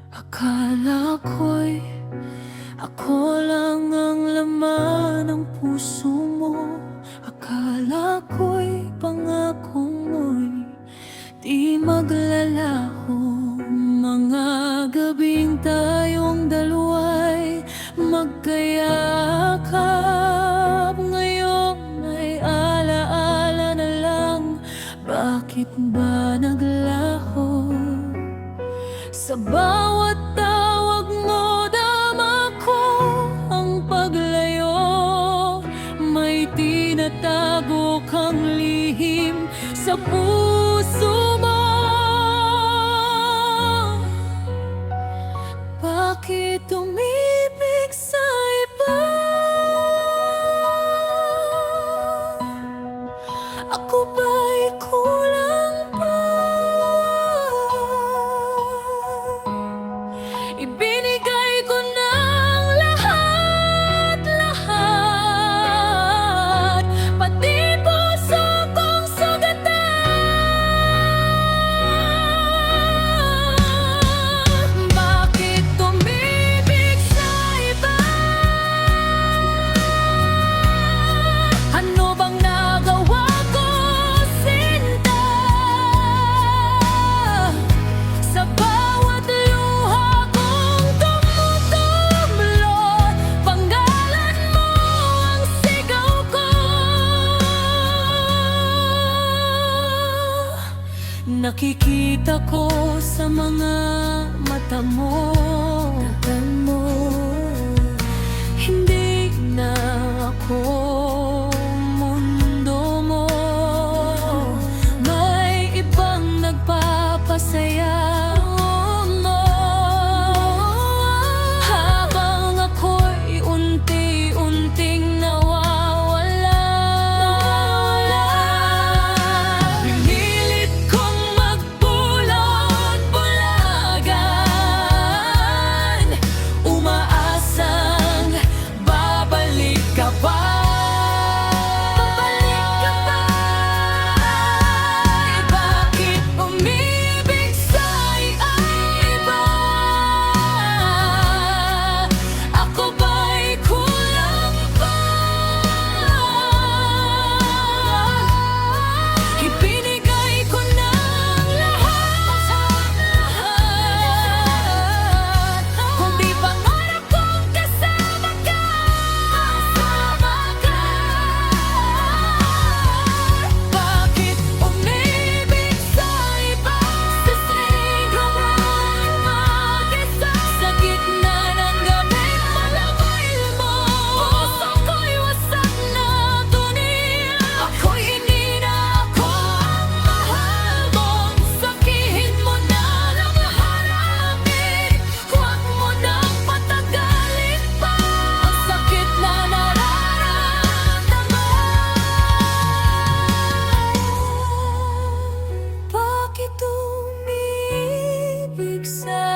Akala ko'y ako lang ang laman ng puso mo. Akala ko'y pangako mo'y di maglalaho. Mga gabing tayong dalawa'y magkayakap, ngayon ay alaala na lang. Bakit ba naglaho? Sa bawat tawag mo, dama ko ang paglayo. May tinatago kang lihim sa puso mo. Bakit umibig sa iba? Ako ba'y kulang pa? Ibinigay ko ng lahat-lahat, pati puso kong sugatan. Bakit umibig sa iba? Ano bang nagawa ko, sinta? Sa bawat luha kong tumutublot, pangalan mo ang sigaw ko. Nakikita ko sa mga mata mo, hindi na ako mundo mo. May ibang nagpapasaya mo, habang ako'y unti-unting nawawala. Pinilit kong magbulat-bulagan, umaasang babalik ka pa. Bakit umibig sa iba? Ako ba'y kulang pa? Ibinigay ko ng lahat, kundi pangarap kong kasama ka. Bakit umibig sa iba? Sa sigawan mag-isa, sa gitna ng gabing malaway mo, puso ko'y wasak na dunia. Ako'y hindi na ako ang mahal mo. Sabihin mo na lang lahat-lahat, huwag mo nang patagalin pa ang sakit na nararamdaman. Bakit umibig sa